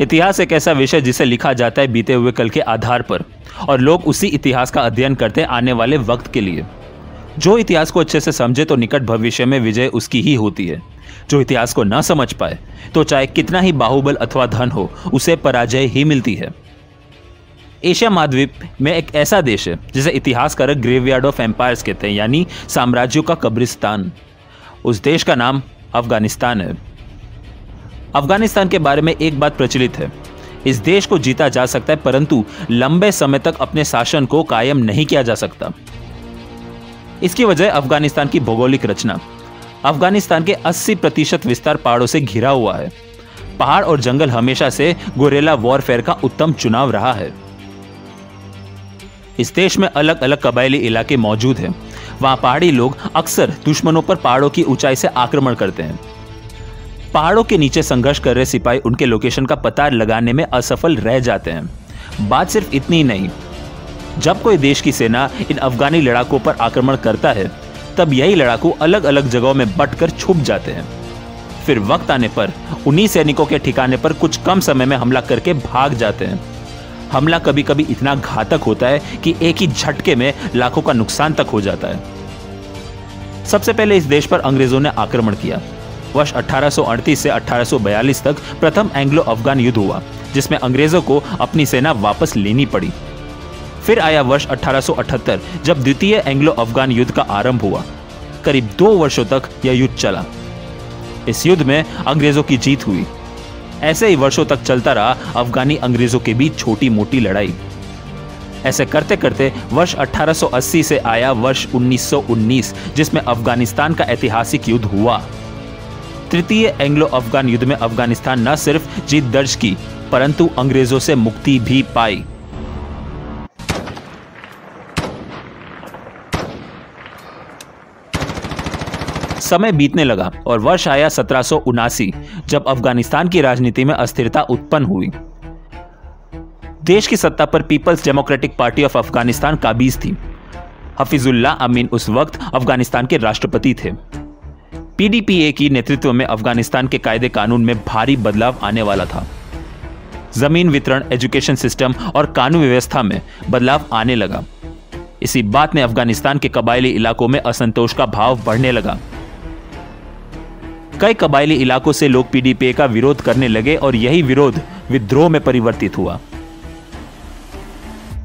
इतिहास एक ऐसा विषय जिसे लिखा जाता है बीते हुए कल के आधार पर, और लोग उसी इतिहास का अध्ययन करते हैं आने वाले वक्त के लिए। जो इतिहास को अच्छे से समझे तो निकट भविष्य में विजय उसकी ही होती है। जो इतिहास को न समझ पाए तो चाहे कितना ही बाहुबल अथवा धन हो, उसे पराजय ही मिलती है। एशिया महाद्वीप में एक ऐसा देश है जिसे इतिहासकार ग्रेवयार्ड ऑफ एम्पायर्स कहते हैं, यानी साम्राज्यों का कब्रिस्तान। उस देश का नाम अफगानिस्तान है। अफगानिस्तान के बारे में एक बात प्रचलित है, इस देश को जीता जा सकता है परंतु लंबे समय तक अपने शासन को कायम नहीं किया जा सकता। इसकी वजह अफगानिस्तान की भौगोलिक रचना। अफगानिस्तान के 80% विस्तार पहाड़ों से घिरा हुआ है। पहाड़ और जंगल हमेशा से गोरेला वॉरफेयर का उत्तम चुनाव रहा है। इस देश में अलग अलग कबायली इलाके मौजूद हैं। वहां पहाड़ी लोग अक्सर दुश्मनों पर पहाड़ों की ऊंचाई से आक्रमण करते हैं। पहाड़ों के नीचे संघर्ष कर रहे सिपाही उनके लोकेशन का पता लगाने में असफल रह जाते हैं। बात सिर्फ इतनी ही नहीं, जब कोई देश की सेना इन अफगानी लड़ाकों पर आक्रमण करता है तब यही लड़ाकू अलग अलग जगहों में बंटकर छुप जाते हैं। फिर वक्त आने पर उन्हीं सैनिकों के ठिकाने पर कुछ कम समय में हमला करके भाग जाते हैं। हमला कभी कभी इतना घातक होता है कि एक ही झटके में लाखों का नुकसान तक हो जाता है। सबसे पहले इस देश पर अंग्रेजों ने आक्रमण किया। वर्ष 1838 से 1842 तक प्रथम एंग्लो अफगान युद्ध हुआ, जिसमें अंग्रेजों को अपनी सेना वापस लेनी पड़ी। फिर आया वर्ष 1878, जब द्वितीय एंग्लो अफगान युद्ध का आरंभ हुआ। करीब 2 वर्षों तक यह युद्ध चला। इस युद्ध में अंग्रेजों की जीत हुई। ऐसे ही वर्षों तक चलता रहा अफगानी अंग्रेजों के बीच छोटी मोटी लड़ाई। ऐसे करते करते वर्ष 1880 से आया वर्ष 1919, जिसमें अफगानिस्तान का ऐतिहासिक युद्ध हुआ। तृतीय एंग्लो अफगान युद्ध में अफगानिस्तान न सिर्फ जीत दर्ज की परंतु अंग्रेजों से मुक्ति भी पाई। समय बीतने लगा और वर्ष आया 1779, जब अफगानिस्तान की राजनीति में अस्थिरता उत्पन्न हुई। देश की सत्ता पर People's Democratic Party of Afghanistan काबिज थी। हफीजुल्लाह अमीन उस वक्त अफगानिस्तान के राष्ट्रपति थे। पीडीपीए की नेतृत्व में अफगानिस्तान के कायदे कानून में भारी बदलाव आने वाला था। जमीन वितरण, एजुकेशन सिस्टम और कानून व्यवस्था में बदलाव आने लगा। इसी बात ने अफगानिस्तान के कबायली इलाकों में असंतोष का भाव बढ़ने लगा। कई कबायली इलाकों से लोग पीडीपीए का विरोध करने लगे और यही विरोध विद्रोह में परिवर्तित हुआ।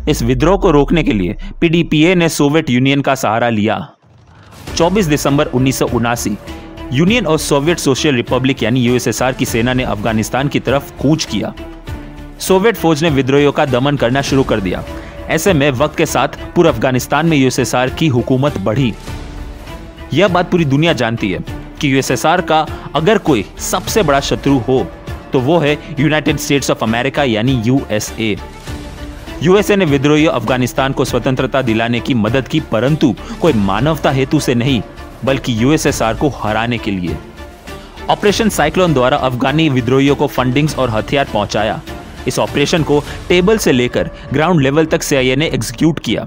इस विद्रोह को रोकने के लिए पीडीपीए ने सोवियत यूनियन का सहारा लिया। 24 दिसंबर 1979 यूनियन और सोवियत सोशल रिपब्लिक यानी यूएसएसआर की सेना ने अफगानिस्तान की तरफ कूच किया। सोवियत फौज ने विद्रोहियों का दमन करना शुरू कर दिया। ऐसे में वक्त के साथ पूरे अफगानिस्तान में यूएसएसआर की हुकूमत बढ़ी। यह बात पूरी दुनिया जानती है कि यूएसएसआर का अगर कोई सबसे बड़ा शत्रु हो तो वो है यूनाइटेड स्टेट्स ऑफ अमेरिका यानी यूएसए। यूएसए ने विद्रोहियों अफगानिस्तान को स्वतंत्रता दिलाने की मदद की, परंतु कोई मानवता हेतु से नहीं बल्कि यूएसएसआर को हराने के लिए। ऑपरेशन साइक्लोन द्वारा अफगानी विद्रोहियों को फंडिंग्स और हथियार पहुंचाया। इस ऑपरेशन को टेबल से लेकर ग्राउंड लेवल तक सीआईए ने एग्जीक्यूट किया।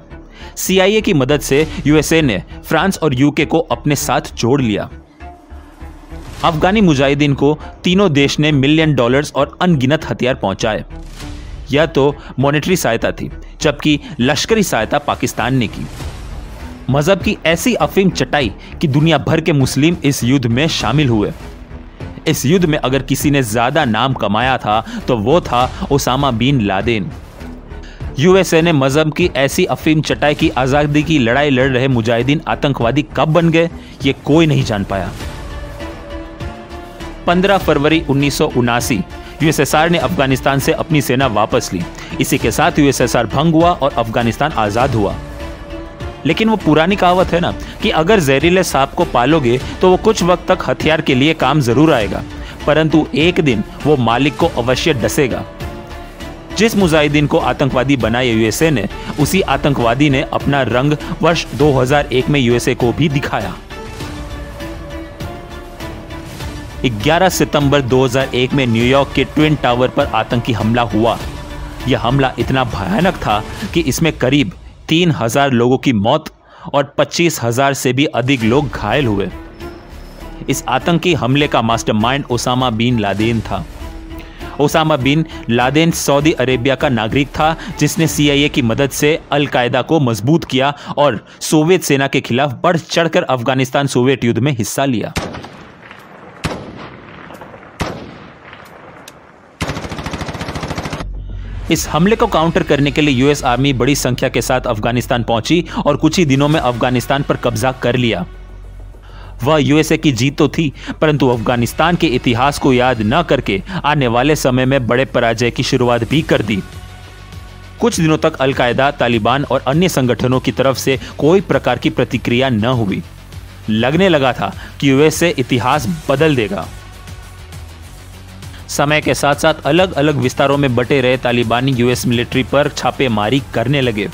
सीआईए की मदद से यूएसए ने फ्रांस और यूके को अपने साथ जोड़ लिया। अफगानी मुजाहिदीन को तीनों देश ने $1 मिलियन और अनगिनत हथियार पहुंचाए। यह तो मॉनेटरी सहायता थी, जबकि लश्करी सहायता पाकिस्तान ने की। मजहब की ऐसी अफीम चटाई कि दुनिया भर के मुस्लिम इस युद्ध में शामिल हुए। इस युद्ध में अगर किसी ने ज्यादा नाम कमाया था तो वो था ओसामा बिन लादेन। यूएसए ने मजहब की ऐसी अफीम चटाई की आजादी की लड़ाई लड़ रहे मुजाहिदीन आतंकवादी कब बन गए ये कोई नहीं जान पाया। 15 फरवरी 1979 यूएसएसआर ने अफगानिस्तान से अपनी सेना वापस ली। इसी के साथ यूएसएसआर भंग हुआ और अफगानिस्तान आजाद हुआ। लेकिन वो पुरानी कहावत है ना कि अगर जहरीले सांप को पालोगे तो वो कुछ वक्त तक हथियार के लिए काम जरूर आएगा, परंतु एक दिन वो मालिक को अवश्य डसेगा। जिस मुजाहिदीन को आतंकवादी बनाया यूएसए ने, उसी आतंकवादी ने अपना रंग वर्ष 2001 में यूएसए को भी दिखाया। 11 सितंबर 2001 में न्यूयॉर्क के ट्विन टावर पर आतंकी हमला हुआ। यह हमला इतना भयानक था कि इसमें करीब 3000 लोगों की मौत और 25,000 से भी अधिक लोग घायल हुए। इस आतंकी हमले का मास्टरमाइंड ओसामा बिन लादेन था। Osama bin Laden Saudi Arabia का नागरिक था जिसने CIA की मदद से अल कायदा को मजबूत किया और सोवियत सेना के खिलाफ बढ़ चढ़कर अफगानिस्तान सोवियत युद्ध में हिस्सा लिया। इस हमले को काउंटर करने के लिए यूएस आर्मी बड़ी संख्या के साथ अफगानिस्तान पहुंची और कुछ ही दिनों में अफगानिस्तान पर कब्जा कर लिया। वह यूएसए की जीत तो थी, परंतु अफगानिस्तान के इतिहास को याद न करके आने वाले समय में बड़े पराजय की शुरुआत भी कर दी। कुछ दिनों तक अल कायदा, तालिबान और अन्य संगठनों की तरफ से कोई प्रकार की प्रतिक्रिया न हुई। लगने लगा था कि यूएसए इतिहास बदल देगा। समय के साथ साथ अलग अलग विस्तारों में बटे रहे तालिबानी यूएस मिलिट्री पर छापेमारी करने लगे।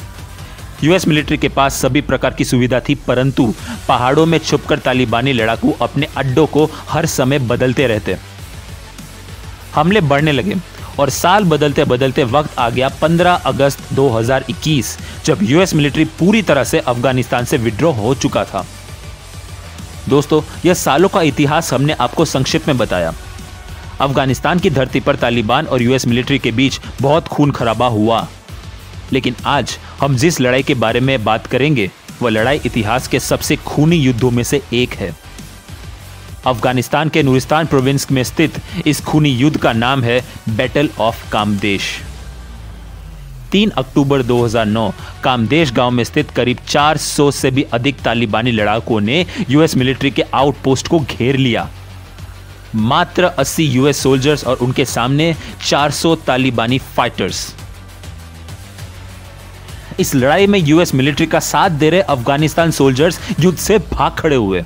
यूएस मिलिट्री के पास सभी प्रकार की सुविधा थी, परंतु पहाड़ों में छुपकर तालिबानी लड़ाकू अपने अड्डों को हर समय बदलते रहते। हमले बढ़ने लगे और साल बदलते बदलते वक्त आ गया 15 अगस्त 2021, जब यूएस मिलिट्री पूरी तरह से अफगानिस्तान से विड्रॉ हो चुका था। दोस्तों, यह सालों का इतिहास हमने आपको संक्षिप्त में बताया। अफगानिस्तान की धरती पर तालिबान और यूएस मिलिट्री के बीच बहुत खून खराबा हुआ, लेकिन आज हम जिस लड़ाई के बारे में बात करेंगे वह लड़ाई इतिहास के सबसे खूनी युद्धों में से एक है। अफगानिस्तान के नूरिस्तान प्रोविंस में स्थित इस खूनी युद्ध का नाम है बैटल ऑफ कामदेश। 3 अक्टूबर 2009 कामदेश गांव में स्थित करीब 400 से भी अधिक तालिबानी लड़ाकों ने यूएस मिलिट्री के आउटपोस्ट को घेर लिया। मात्र 80 यूएस सोल्जर्स और उनके सामने 400 तालिबानी फाइटर्स। इस लड़ाई में यूएस मिलिट्री का साथ दे रहे अफगानिस्तान सोल्जर्स युद्ध से भाग खड़े हुए।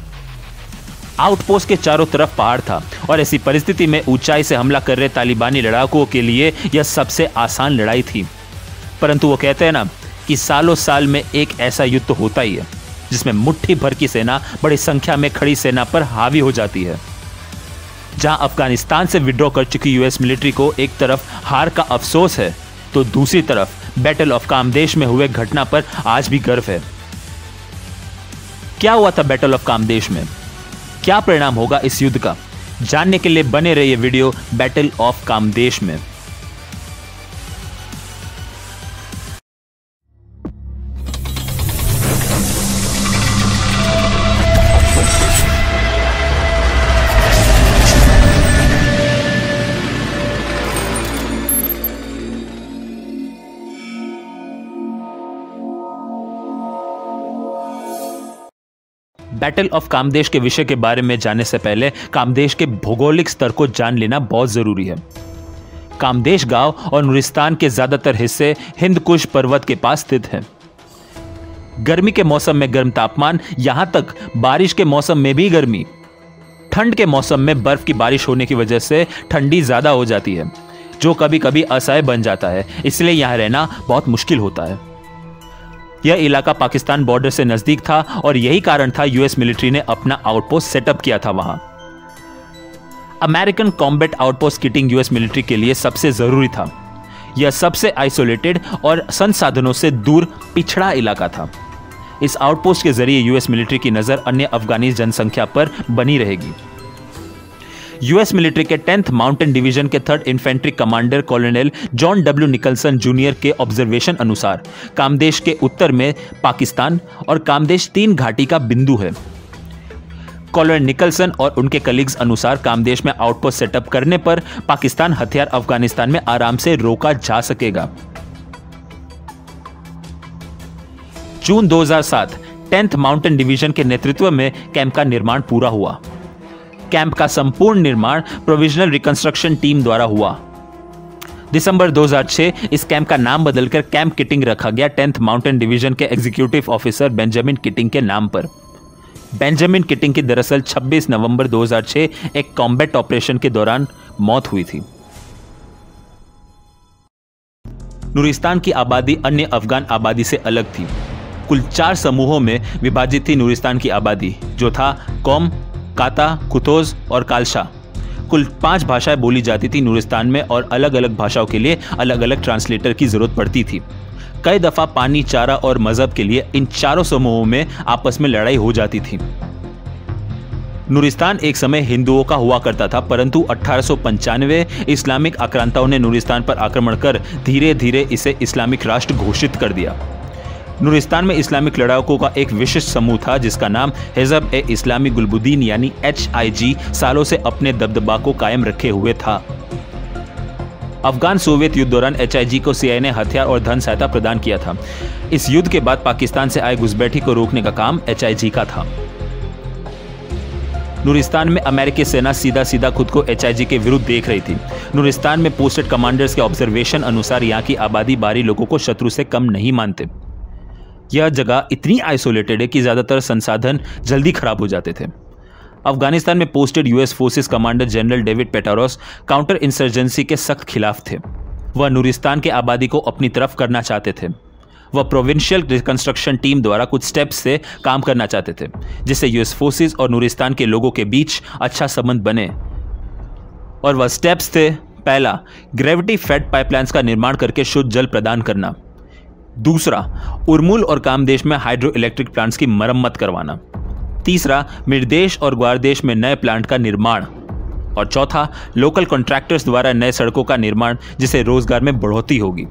आउटपोस्ट के चारों तरफ पहाड़ था और ऐसी परिस्थिति में ऊंचाई से हमला कर रहे तालिबानी लड़ाकों के लिए यह सबसे आसान लड़ाई थी। परंतु वो कहते हैं ना कि सालों साल में एक ऐसा युद्ध तो होता ही है जिसमें मुट्ठी भर की सेना बड़ी संख्या में खड़ी सेना पर हावी हो जाती है। जहां अफगानिस्तान से विड्रॉ कर चुकी यूएस मिलिट्री को एक तरफ हार का अफसोस है, तो दूसरी तरफ बैटल ऑफ कामदेश में हुए घटना पर आज भी गर्व है। क्या हुआ था बैटल ऑफ कामदेश में? क्या परिणाम होगा इस युद्ध का? जानने के लिए बने रहिए वीडियो बैटल ऑफ कामदेश में। बैटल ऑफ कामदेश के विषय के बारे में जानने से पहले कामदेश के भौगोलिक स्तर को जान लेना बहुत जरूरी है। कामदेश गांव और नूरिस्तान के ज्यादातर हिस्से हिंद कुश पर्वत के पास स्थित हैं। गर्मी के मौसम में गर्म तापमान, यहां तक बारिश के मौसम में भी गर्मी। ठंड के मौसम में बर्फ की बारिश होने की वजह से ठंडी ज्यादा हो जाती है, जो कभी कभी असह्य बन जाता है। इसलिए यहां रहना बहुत मुश्किल होता है। यह इलाका पाकिस्तान बॉर्डर से नजदीक था और यही कारण था यूएस मिलिट्री ने अपना आउटपोस्ट सेटअप किया था वहां। American combat outpost kiting US military के लिए सबसे जरूरी था। यह सबसे आइसोलेटेड और संसाधनों से दूर पिछड़ा इलाका था। इस आउटपोस्ट के जरिए यूएस मिलिट्री की नजर अन्य अफगानी जनसंख्या पर बनी रहेगी। यूएस मिलिट्री के 10th माउंटेन डिवीजन के 3rd infantry commander colonel John W Nicholson junior के ऑब्जर्वेशन अनुसार कामदेश के उत्तर में पाकिस्तान और कामदेश 3 घाटी का बिंदु है। कॉलोनल निकलसन और उनके कलीग्स अनुसार कामदेश में आउटपोस्ट सेटअप करने पर पाकिस्तान हथियार अफगानिस्तान में आराम से रोका जा सकेगा। जून 2007 10th माउंटेन डिवीजन के नेतृत्व में कैंप का निर्माण पूरा हुआ। कैंप का संपूर्ण निर्माण प्रोविजनल रिकंस्ट्रक्शन टीम द्वारा हुआ। दिसंबर 2006 इस कैंप का नाम बदलकर कैंप किटिंग रखा गया 10th माउंटेन डिवीजन के एग्जीक्यूटिव ऑफिसर बेंजामिन किटिंग के नाम पर। बेंजामिन किटिंग की दरअसल 26 नवंबर 2006 एक कॉम्बैट ऑपरेशन के दौरान मौत हुई थी। नूरिस्तान की आबादी अन्य अफगान आबादी से अलग थी। कुल 4 समूहों में विभाजित थी नूरिस्तान की आबादी, जो था कौम, काता, कुतोज और कालशा। कुल 5 भाषाएं बोली जाती थी नूरिस्तान में और अलग अलग भाषाओं के लिए अलग अलग ट्रांसलेटर की जरूरत पड़ती थी। कई दफा पानी, चारा और मजहब के लिए इन चारों समूहों में आपस में लड़ाई हो जाती थी। नूरिस्तान एक समय हिंदुओं का हुआ करता था, परंतु 1895 इस्लामिक आक्रांताओं ने नूरिस्तान पर आक्रमण कर धीरे धीरे इसे इस्लामिक राष्ट्र घोषित कर दिया। नूरिस्तान में इस्लामिक लड़ाकों का एक विशिष्ट समूह था जिसका नाम हिज़्ब-ए-इस्लामी गुलबुद्दीन यानी HIG सालों से अपने दबदबा को कायम रखे हुए था। अफगान सोवियत युद्ध दौरान HIG को CIA ने हथियार और धन सहायता प्रदान किया था। इस युद्ध के बाद पाकिस्तान से आए घुसपैठी को रोकने का काम HIG का था। नूरिस्तान में अमेरिकी सेना सीधा सीधा खुद को HIG के विरुद्ध देख रही थी। नूरिस्तान में पोस्टेड कमांडर्स के ऑब्जर्वेशन अनुसार यहाँ की आबादी बाहरी लोगों को शत्रु से कम नहीं मानते। यह जगह इतनी आइसोलेटेड है कि ज्यादातर संसाधन जल्दी खराब हो जाते थे। अफगानिस्तान में posted US forces commander general David Petraeus counter insurgency के सख्त खिलाफ थे। वह नूरिस्तान के आबादी को अपनी तरफ करना चाहते थे। वह प्रोविंशियल रिकंस्ट्रक्शन टीम द्वारा कुछ स्टेप्स से काम करना चाहते थे जिससे US फोर्सेस और नूरिस्तान के लोगों के बीच अच्छा संबंध बने। और वह स्टेप्स थे: पहला, ग्रेविटी फेड पाइपलाइंस का निर्माण करके शुद्ध जल प्रदान करना। दूसरा, उर्मुल और कामदेश में हाइड्रो इलेक्ट्रिक प्लांट्स की मरम्मत करवाना। तीसरा, मिर्देश और ग्वारदेश में नए प्लांट का निर्माण। और चौथा, लोकल कॉन्ट्रैक्टर्स द्वारा नए सड़कों का निर्माण जिससे रोजगार में बढ़ोतरी होगी।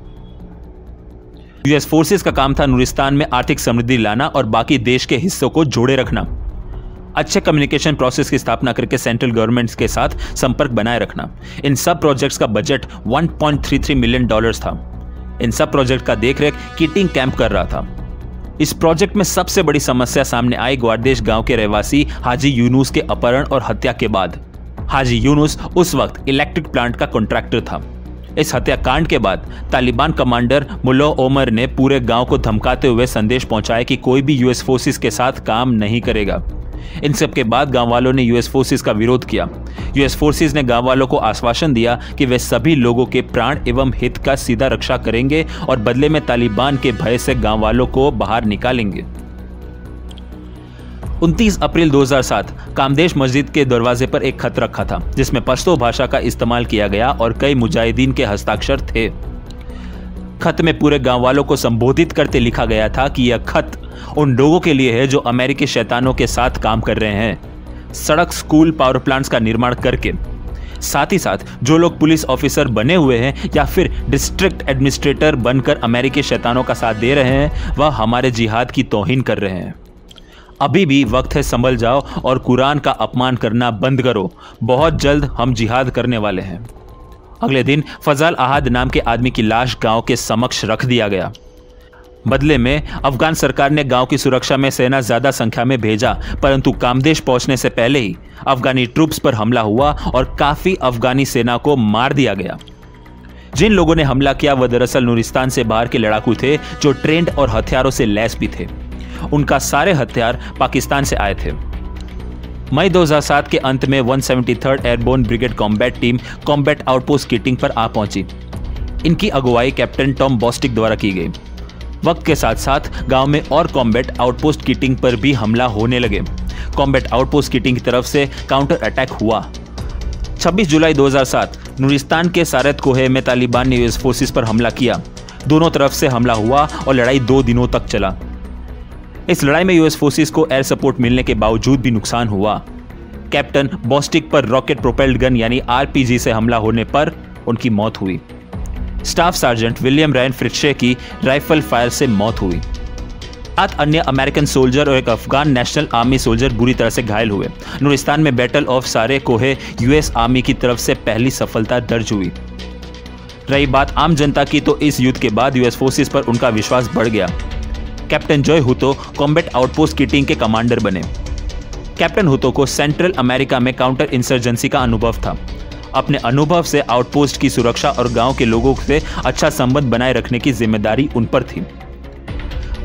US फोर्सेस का काम था नूरिस्तान में आर्थिक समृद्धि लाना और बाकी देश के हिस्सों को जोड़े रखना। अच्छे कम्युनिकेशन प्रोसेस की स्थापना करके सेंट्रल गवर्नमेंट्स के साथ संपर्क बनाए रखना। इन सब प्रोजेक्ट्स का बजट $1.33 मिलियन था। इन सब प्रोजेक्ट का देखरेख कीटिंग कैंप कर रहा था। इस प्रोजेक्ट में सबसे बड़ी समस्या सामने आई ग्वारदेश गांव के रहवासी हाजी यूनुस के अपहरण और हत्या के बाद। हाजी यूनुस उस वक्त इलेक्ट्रिक प्लांट का कॉन्ट्रैक्टर था। इस हत्याकांड के बाद तालिबान कमांडर मुल्ला ओमर ने पूरे गांव को धमकाते हुए संदेश पहुंचाया कि कोई भी US फोर्सेस के साथ काम नहीं करेगा। इन सब के बाद गांव वालों ने US फोर्सेस का विरोध किया। US फोर्सेस ने गांव वालों को आश्वासन दिया कि वे सभी लोगों के प्राण एवं हित का सीधा रक्षा करेंगे और बदले में तालिबान के भय से गांव वालों को बाहर निकालेंगे। 29 अप्रैल 2007 कामदेश मस्जिद के दरवाजे पर एक खत रखा था जिसमें पश्तो भाषा का इस्तेमाल किया गया और कई मुजाहिदीन के हस्ताक्षर थे। खत में पूरे गांव वालों को संबोधित करते लिखा गया था कि यह खत उन लोगों के लिए है जो अमेरिकी शैतानों के साथ काम कर रहे हैं, सड़क, स्कूल, पावर प्लांट्स का निर्माण करके। साथ ही साथ जो लोग पुलिस ऑफिसर बने हुए हैं या फिर डिस्ट्रिक्ट एडमिनिस्ट्रेटर बनकर अमेरिकी शैतानों का साथ दे रहे हैं, वह हमारे जिहाद की तौहीन कर रहे हैं। अभी भी वक्त है, संभल जाओ और कुरान का अपमान करना बंद करो। बहुत जल्द हम जिहाद करने वाले हैं। अगले दिन फजाल अहद नाम के आदमी की लाश गांव के समक्ष रख दिया गया। बदले में अफगान सरकार ने गांव की सुरक्षा में सेना ज्यादा संख्या में भेजा, परंतु कामदेश पहुंचने से पहले ही अफगानी ट्रूप्स पर हमला हुआ और काफी अफगानी सेना को मार दिया गया। जिन लोगों ने हमला किया वह दरअसल नूरिस्तान से बाहर के लड़ाकू थे जो ट्रेंड और हथियारों से लैस भी थे। उनका सारे हथियार पाकिस्तान से आए थे। मई 2007 के अंत में 173rd airborne brigade combat team combat outpost kidding पर आ पहुंची। इनकी अगुवाई कैप्टन टॉम बॉस्टिक द्वारा की गई। वक्त के साथ साथ गांव में और कॉम्बैट आउटपोस्ट कीटिंग पर भी हमला होने लगे। कॉम्बैट आउटपोस्ट कीटिंग की तरफ से काउंटर अटैक हुआ। 26 जुलाई 2007 नूरिस्तान के सारत कोहे में तालिबान ने US फोर्सेस पर हमला किया। दोनों तरफ से हमला हुआ और लड़ाई 2 दिनों तक चला। इस लड़ाई में US फोर्सेस को एयर सपोर्ट मिलने के बावजूद भी नुकसान हुआ। कैप्टन बॉस्टिक पर रॉकेट प्रोपेल्ड गन यानी RPG से हमला होने पर उनकी मौत हुई। स्टाफ सार्जेंट विलियम रैन फ्रिट्शे की राइफल फायर से मौत हुई। 7 अन्य अमेरिकन सोल्जर और एक अफगान नेशनल आर्मी सोल्जर बुरी तरह से घायल हुए। नूरिस्तान में बैटल ऑफ सारे कोहे US आर्मी की तरफ से पहली सफलता दर्ज हुई। रही बात आम जनता की, तो इस युद्ध के बाद US फोर्सेस पर उनका विश्वास बढ़ गया। कैप्टन जॉय हुतो कॉम्बैट आउटपोस्ट कीटिंग के कमांडर बने। कैप्टन हुतो को सेंट्रल अमेरिका में काउंटर इंसर्जेंसी का अनुभव था। अपने अनुभव से आउटपोस्ट की सुरक्षा और गांव के लोगों से अच्छा संबंध बनाए रखने की जिम्मेदारी उन पर थी।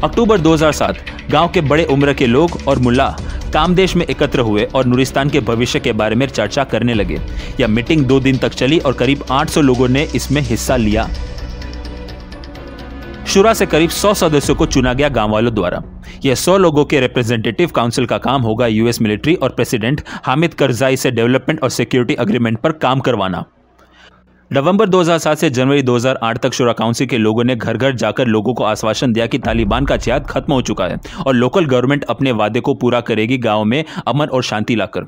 अक्टूबर 2007 गांव के बड़े उम्र के लोग और मुल्ला कामदेश में एकत्र हुए और नूरिस्तान के भविष्य के बारे में चर्चा करने लगे। यह मीटिंग 2 दिन तक चली और करीब 800 लोगों ने इसमें हिस्सा लिया। शुरा से करीब 100 सदस्यों को चुना गया गांव वालों द्वारा। यह 100 लोगों के रिप्रेजेंटेटिव काउंसिल का काम होगा US मिलिट्री और प्रेसिडेंट हामिद करजाई से डेवलपमेंट और सिक्योरिटी एग्रीमेंट पर काम करवाना। नवंबर 2007 से जनवरी 2008 तक शुरा काउंसिल के लोगों ने घर घर जाकर लोगों को आश्वासन दिया कि तालिबान का जिहाद खत्म हो चुका है और लोकल गवर्नमेंट अपने वादे को पूरा करेगी गांव में अमन और शांति लाकर।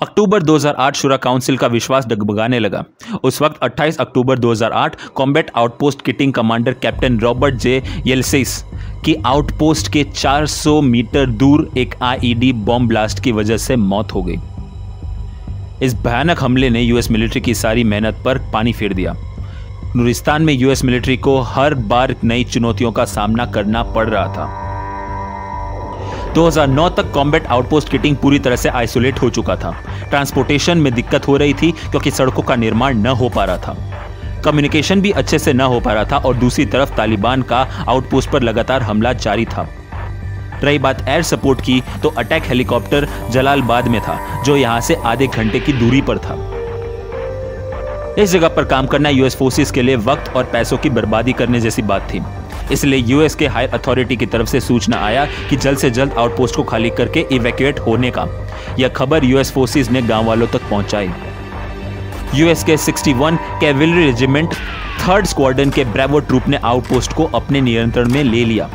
अक्टूबर 2008 शुरा काउंसिल का विश्वास डगमगाने लगा। उस वक्त 28 अक्टूबर 2008 combat outpost Keating commander captain Robert J Yllescas की आउटपोस्ट के 400 मीटर दूर एक आईईडी बॉम्ब ब्लास्ट की वजह से मौत हो गई। इस भयानक हमले ने यूएस मिलिट्री की सारी मेहनत पर पानी फेर दिया। नूरिस्तान में यूएस मिलिट्री को हर बार नई चुनौतियों का सामना करना पड़ रहा था। 2009 तक कॉम्बैट आउटपोस्ट किटिंग पूरी तरह से आइसोलेट हो चुका था। ट्रांसपोर्टेशन में दिक्कत हो रही थी क्योंकि सड़कों का निर्माण न हो पा रहा था, कम्युनिकेशन भी अच्छे से न हो पा रहा था और दूसरी तरफ तालिबान का आउटपोस्ट पर लगातार हमला जारी था। रही बात एयर सपोर्ट की तो अटैक हेलीकॉप्टर जलालाबाद में था जो यहां से आधे घंटे की दूरी पर था। इस जगह पर काम करना यूएस फोर्सेस के लिए वक्त और पैसों की बर्बादी करने जैसी बात थी। इसलिए यूएस के हायर अथॉरिटी की तरफ से सूचना आया कि जल्द से जल्द आउटपोस्ट को खाली करके इवैक्यूएट होने का। यह खबर यूएस फोर्सेस ने गांव वालों तक पहुंचाई। यूएस के 61 कैवेलरी रेजिमेंट 3rd स्क्वाड्रन के ब्रेवो ट्रूप ने आउटपोस्ट को अपने नियंत्रण में ले लिया।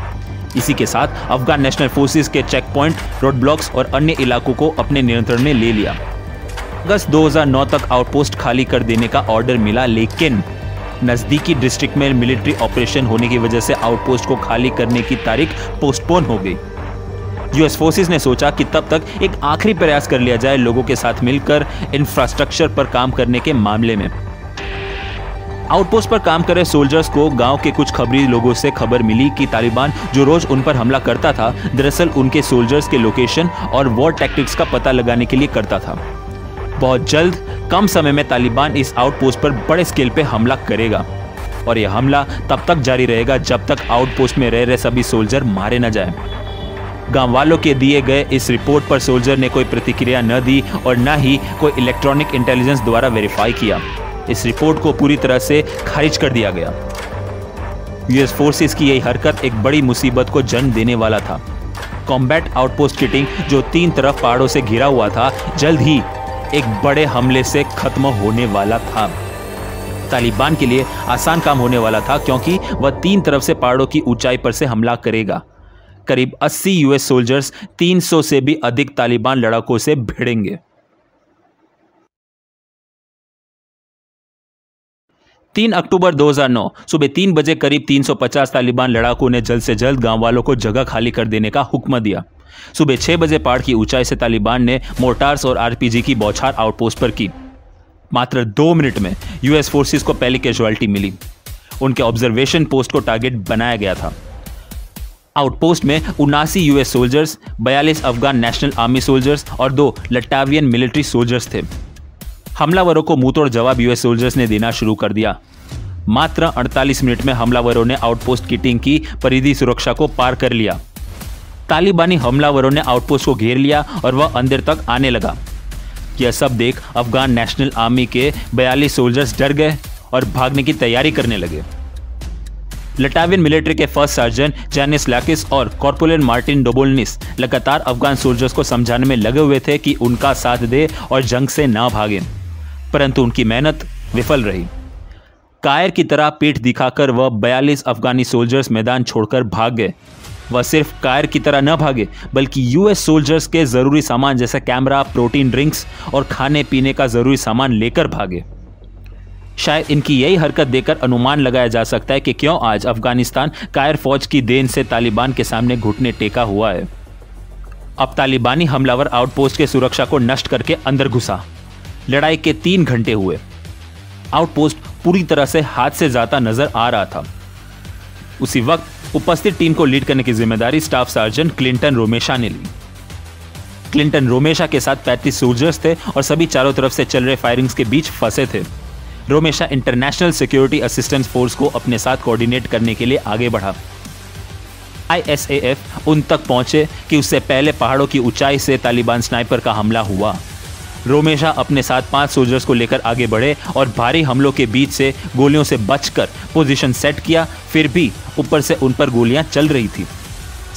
इसी के साथ अफगान नेशनल फोर्सेस के चेक पॉइंट, रोड ब्लॉक्स और अन्य इलाकों को अपने नियंत्रण में ले लिया। अगस्त 2009 तक आउटपोस्ट खाली कर देने का ऑर्डर मिला, लेकिन नजदीकी डिस्ट्रिक्ट में मिलिट्री ऑपरेशन होने की वजह से आउटपोस्ट को खाली करने की तारीख पोस्टपोन हो गई। यूएस फोर्सेस ने सोचा कि तब तक एक आखिरी प्रयास कर लिया जाए लोगों के साथ मिलकर इंफ्रास्ट्रक्चर पर काम करने के मामले में। आउटपोस्ट पर काम कर रहे सोल्जर्स को गांव के कुछ खबरी लोगों से खबर मिली कि तालिबान जो रोज उन पर हमला करता था, दरअसल उनके सोल्जर्स के लोकेशन और वॉर टैक्टिक्स का पता लगाने के लिए करता था। बहुत जल्द कम समय में तालिबान इस आउटपोस्ट पर बड़े स्केल पे हमला करेगा और यह हमला तब तक जारी रहेगा जब तक आउटपोस्ट में रह रहे सभी सोल्जर मारे न जाएं। गांव वालों के दिए गए इस रिपोर्ट पर सोल्जर ने कोई प्रतिक्रिया न दी और न ही कोई इलेक्ट्रॉनिक इंटेलिजेंस द्वारा वेरीफाई किया। इस रिपोर्ट को पूरी तरह से खारिज कर दिया गया। यूएस फोर्सेस की यही हरकत एक बड़ी मुसीबत को जन्म देने वाला था। कॉम्बैट आउटपोस्ट किटिंग जो 3 तरफ पहाड़ों से घिरा हुआ था, जल्द ही एक बड़े हमले से खत्म होने वाला था। तालिबान के लिए आसान काम होने वाला था क्योंकि वह 3 तरफ से पहाड़ों की ऊंचाई पर से हमला करेगा। करीब 80 यूएस सोल्जर्स 300 से भी अधिक तालिबान लड़ाकों से भिड़ेंगे। 3 अक्टूबर 2009 सुबह 3 बजे करीब 350 तालिबान लड़ाकों ने जल्द से जल्द गांव वालों को जगह खाली कर देने का हुक्म दिया। सुबह 6 बजे पहाड़ की ऊंचाई से तालिबान ने मोर्टार्स और आरपीजी की बौछार आउटपोस्ट पर की। मात्र 2 मिनट में यूएस फोर्सेस को पहली कैजुअलिटी मिली। उनके ऑब्जर्वेशन पोस्ट को टारगेट बनाया गया था। आउटपोस्ट में 79 US soldiers, 42 Afghan national army soldiers और 2 लटावियन मिलिट्री सोल्जर्स थे। हमलावरों को मुंहतोड़ जवाब यूएस सोल्जर्स ने देना शुरू कर दिया। मात्र 48 मिनट में हमलावरों ने आउटपोस्ट किटिंग की परिधि सुरक्षा को पार कर लिया। तालिबानी हमलावरों ने आउटपोस्ट को घेर लिया और वह अंदर तक आने लगा। यह सब देख अफगान नेशनल आर्मी के 42 सोल्जर्स डर गए और भागने की तैयारी करने लगे। लटावियन मिलिट्री के फर्स्ट सर्जन जैनिस लैकिस और कॉर्पोरल मार्टिन डोबोल्निस लगातार अफगान सोल्जर्स को समझाने में लगे हुए थे कि उनका साथ दे और जंग से ना भागें, परंतु उनकी मेहनत विफल रही। कायर की तरह पीठ दिखाकर वह 42 अफगानी सोल्जर्स मैदान छोड़कर भाग गए। वह सिर्फ कायर की तरह न भागे बल्कि यूएस सोल्जर्स के जरूरी सामान जैसे कैमरा, प्रोटीन ड्रिंक्स और खाने पीने का जरूरी सामान लेकर भागे। शायद इनकी यही हरकत देखकर अनुमान लगाया जा सकता है कि क्यों आज अफगानिस्तान कायर फौज की देन से तालिबान के सामने घुटने टेका हुआ है। अब तालिबानी हमलावर आउटपोस्ट के सुरक्षा को नष्ट करके अंदर घुसा। लड़ाई के 3 घंटे हुए। आउटपोस्ट पूरी तरह से हाथ से जाता नजर आ रहा था। उसी वक्त उपस्थित टीम को लीड करने की जिम्मेदारी स्टाफ सर्जन क्लिंटन रोमेशा ने ली। क्लिंटन रोमेशा के साथ 35 सोल्जर्स थे और सभी चारों तरफ से चल रहे फायरिंग्स के बीच फंसे थे। रोमेशा इंटरनेशनल सिक्योरिटी असिस्टेंस फोर्स को अपने साथ कोऑर्डिनेट करने के लिए आगे बढ़ा। ISAF उन तक पहुंचे कि उससे पहले पहाड़ों की ऊंचाई से तालिबान स्नाइपर का हमला हुआ। रोमेशा अपने साथ 5 सोल्जर्स को लेकर आगे बढ़े और भारी हमलों के बीच से गोलियों से बचकर पोजीशन सेट किया। फिर भी ऊपर से उन पर गोलियां चल रही थी।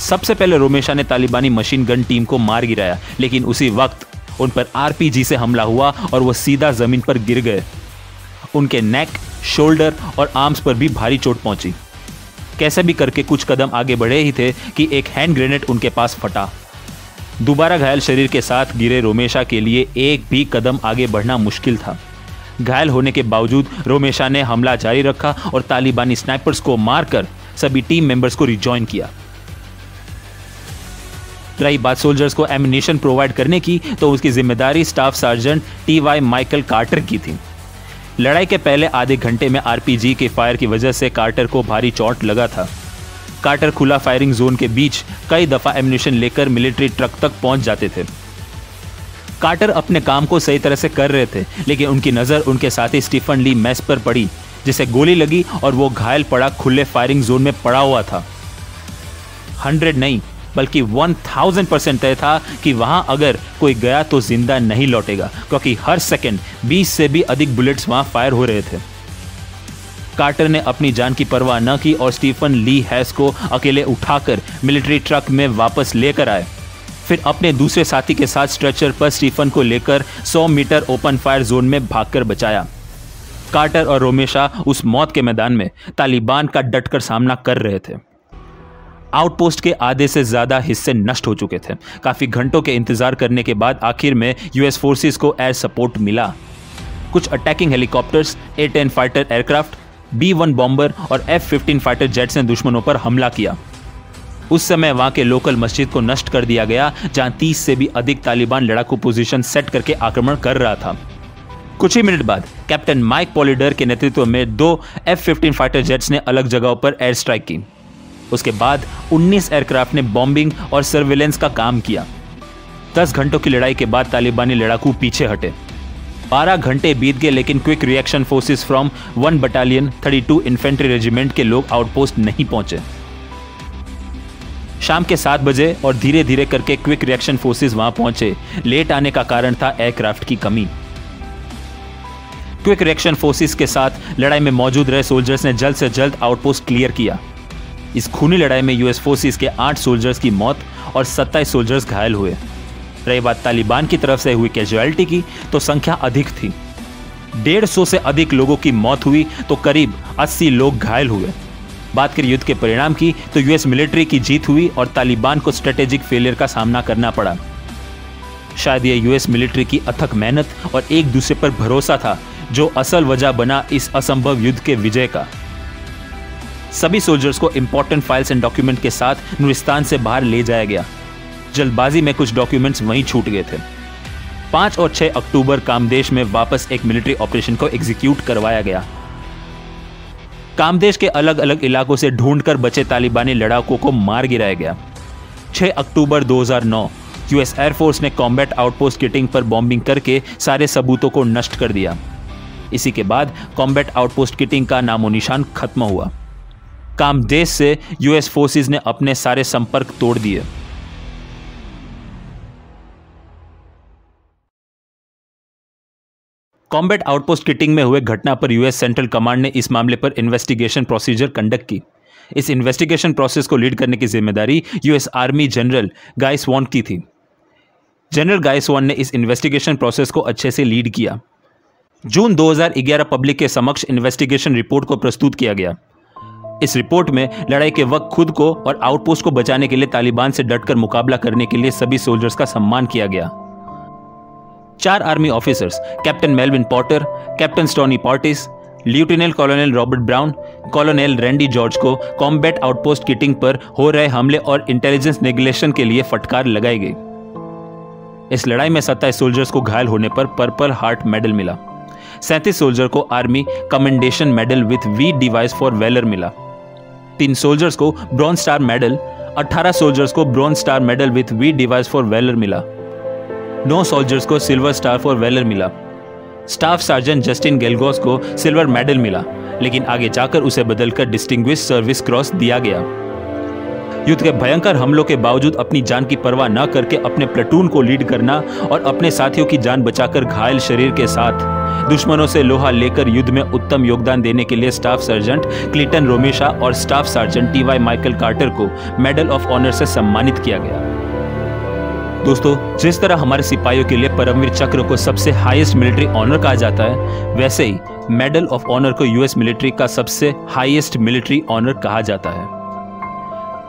सबसे पहले रोमेशा ने तालिबानी मशीन गन टीम को मार गिराया, लेकिन उसी वक्त उन पर RPG से हमला हुआ और वो सीधा जमीन पर गिर गए। उनके नेक, शोल्डर और आर्म्स पर भी भारी चोट पहुंची। कैसे भी करके कुछ कदम आगे बढ़े ही थे कि एक हैंड ग्रेनेड उनके पास फटा। दोबारा घायल शरीर के साथ गिरे रोमेशा के लिए एक भी कदम आगे बढ़ना मुश्किल था। घायल होने के बावजूद रोमेशा ने हमला जारी रखा और तालिबानी स्नाइपर्स को मारकर सभी टीम मेंबर्स को रिजॉइन किया। रही बात सोल्जर्स को एमिनेशन प्रोवाइड करने की, तो उसकी जिम्मेदारी स्टाफ सार्जेंट टी.वाई. माइकल कार्टर की थी। लड़ाई के पहले आधे घंटे में आरपीजी के फायर की वजह से कार्टर को भारी चोट लगा था। कार्टर खुला फायरिंग जोन के बीच कई दफा एमिनेशन लेकर मिलिट्री ट्रक तक पहुंच जाते थे। कार्टर अपने काम को सही तरह से कर रहे थे, लेकिन उनकी नजर उनके साथी स्टीफन ली मैस पर पड़ी, जिसे गोली लगी और वो घायल पड़ा खुले फायरिंग जोन में पड़ा हुआ था। 100 नहीं बल्कि 1000% तय था कि वहां अगर कोई गया तो जिंदा नहीं लौटेगा, क्योंकि हर सेकंड 20 से भी अधिक बुलेट्स वहां फायर हो रहे थे। कार्टर ने अपनी जान की परवाह न की और स्टीफन ली हैस को अकेले उठाकर मिलिट्री ट्रक में वापस लेकर आए। फिर अपने दूसरे साथी के साथ स्ट्रेचर पर स्टीफन को लेकर 100 मीटर ओपन फायर जोन में भागकर बचाया। कार्टर और रोमेशा उस मौत के मैदान में तालिबान का डटकर सामना कर रहे थे। आउटपोस्ट के आधे से ज्यादा हिस्से नष्ट हो चुके थे। काफी घंटों के इंतजार करने के बाद आखिर में यूएस फोर्सेस को एयर सपोर्ट मिला। कुछ attacking helicopters, A-10 fighter aircraft, B-1 bomber और F-15 फाइटर जेट्स ने दुश्मनों पर हमला किया। उस समय वहां के लोकल मस्जिद को नष्ट कर दिया गया, जहां 30 से भी अधिक तालिबान लड़ाकू पोजीशन सेट करके आक्रमण कर रहा था। कुछ ही मिनट बाद कैप्टन माइक पॉलिडर के नेतृत्व में 2 F-15 फाइटर जेट्स ने अलग जगहों पर एयर स्ट्राइक की। उसके बाद 19 एयरक्राफ्ट ने बॉम्बिंग और सर्विलेंस का काम किया। 10 घंटों की लड़ाई के बाद तालिबानी लड़ाकू पीछे हटे। 12 घंटे बीत गए, लेकिन quick reaction forces from 1 battalion 32 infantry regiment के लोग आउटपोस्ट नहीं पहुंचे। शाम के 7 बजे और धीरे धीरे करके क्विक रिएक्शन फोर्सेस वहां पहुंचे। लेट आने का कारण था एयरक्राफ्ट की कमी। क्विक रिएक्शन फोर्सेस के साथ लड़ाई में मौजूद रहे सोल्जर्स ने जल्द से जल्द आउटपोस्ट क्लियर किया। इस खूनी लड़ाई में यूएस फोर्सेस के 8 सोल्जर्स की मौत और 27 सोल्जर्स घायल हुए। रही बात तालिबान की तरफ से हुई कैजुअलिटी की, तो संख्या अधिक थी। 150 से अधिक लोगों की मौत हुई तो करीब 80 लोग घायल हुए। बात करें युद्ध के परिणाम की, तो यूएस मिलिट्री की जीत हुई और तालिबान को स्ट्रेटेजिक फेलियर का सामना करना पड़ा। शायद यह यूएस मिलिट्री की अथक मेहनत और एक दूसरे पर भरोसा था जो असल वजह बना इस असंभव युद्ध के विजय का। सभी सोल्जर्स को इंपॉर्टेंट फाइल्स एंड डॉक्यूमेंट के साथ नुरिस्तान से बाहर ले जाया गया। जल्दबाजी में कुछ डॉक्यूमेंट्स वहीं छूट गए थे। 5 और 6 अक्टूबर कामदेश में वापस एक मिलिट्री ऑपरेशन को एग्जीक्यूट करवाया गया। कामदेश के अलग अलग इलाकों से ढूंढकर बचे तालिबानी लड़ाकों को मार गिराया गया। 6 अक्टूबर 2009 यूएस एयरफोर्स ने कॉम्बैट आउटपोस्ट किटिंग पर बॉम्बिंग करके सारे सबूतों को नष्ट कर दिया। इसी के बाद कॉम्बैट आउटपोस्ट किटिंग का नामो निशान खत्म हुआ। कामदेश से यूएस फोर्सेस ने अपने सारे संपर्क तोड़ दिए। कॉम्बैट आउटपोस्ट किटिंग में हुए घटना पर यूएस सेंट्रल कमांड ने इस मामले पर इन्वेस्टिगेशन प्रोसीजर कंडक्ट की। इस इन्वेस्टिगेशन प्रोसेस को लीड करने की जिम्मेदारी यूएस आर्मी जनरल गाय स्वॉन की थी। जनरल गाय स्वॉन ने इस इन्वेस्टिगेशन प्रोसेस को अच्छे से लीड किया। जून 2011 पब्लिक के समक्ष इन्वेस्टिगेशन रिपोर्ट को प्रस्तुत किया गया। इस रिपोर्ट में लड़ाई के वक्त खुद को और आउटपोस्ट को बचाने के लिए तालिबान से डटकर मुकाबला करने के लिए सभी सोल्जर्स का सम्मान किया गया। 4 army officers captain Melvin Porter, captain Stoney Portis, lieutenant colonel Robert Brown, colonel Randy George को कॉम्बैट आउटपोस्ट किटिंग पर हो रहे हमले और इंटेलिजेंस नेग्लेक्शन के लिए फटकार लगाई गई। इस लड़ाई में 27 सोल्जर्स को घायल होने पर पर्पल हार्ट मेडल मिला। 37 सोल्जर को army commendation medal with V device for valor मिला। 3 सोल्जर्स को ब्रॉन्ज स्टार मेडल, 18 सोल्जर्स को bronze star medal with V device for valor मिला। 9 सोल्जर्स को सिल्वर स्टार फॉर वेलर मिला। स्टाफ सार्जेंट जस्टिन गेलगोस को silver medal मिला, लेकिन आगे जाकर उसे बदलकर डिस्टिंग्विश सर्विस क्रॉस दिया गया। युद्ध के भयंकर हमलों के बावजूद अपनी जान की परवाह न करके अपने प्लेटून को लीड करना और अपने साथियों की जान बचाकर घायल शरीर के साथ दुश्मनों से लोहा लेकर युद्ध में उत्तम योगदान देने के लिए स्टाफ सर्जेंट क्लिंटन रोमेशा और स्टाफ सार्जेंट टी.वाई. माइकल कार्टर को मेडल ऑफ ऑनर से सम्मानित किया गया। दोस्तों, जिस तरह हमारे सिपाहियों के लिए परमवीर चक्र को सबसे हाईएस्ट मिलिट्री ऑनर कहा जाता है, वैसे ही मेडल ऑफ ऑनर को यूएस मिलिट्री का सबसे हाईएस्ट मिलिट्री ऑनर कहा जाता है।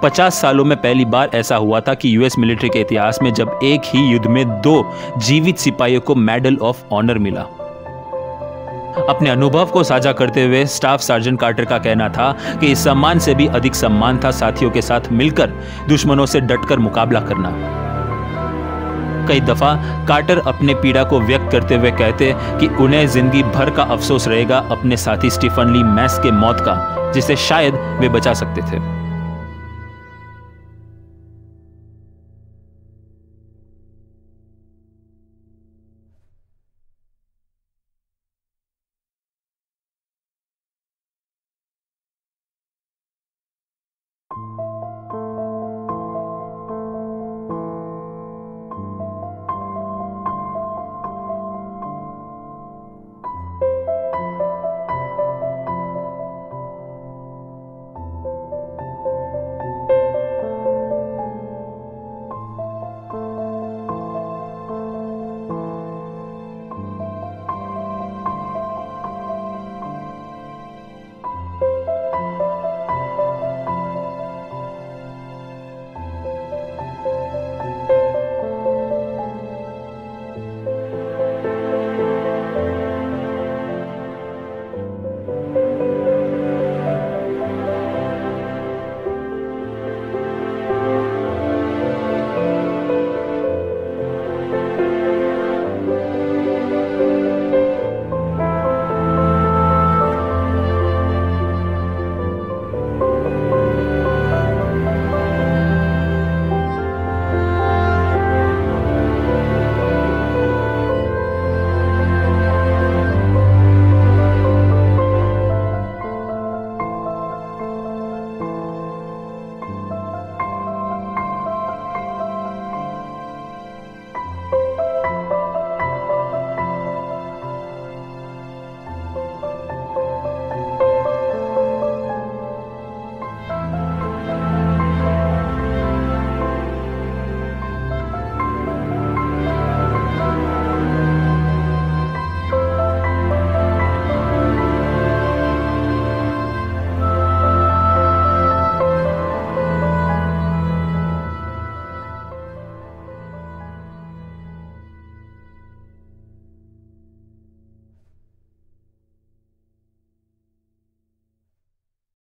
50 सालों में पहली बार ऐसा हुआ था कि यूएस मिलिट्री के इतिहास में जब एक ही युद्ध में 2 जीवित सिपाहियों को मेडल ऑफ ऑनर मिला। अपने अनुभव को साझा करते हुए स्टाफ सार्जेंट कार्टर का कहना था कि इस सम्मान से भी अधिक सम्मान था साथियों के साथ मिलकर दुश्मनों से डटकर मुकाबला करना। कई दफा कार्टर अपने पीड़ा को व्यक्त करते हुए कहते कि उन्हें जिंदगी भर का अफसोस रहेगा अपने साथी स्टीफन ली मैस के मौत का, जिसे शायद वे बचा सकते थे।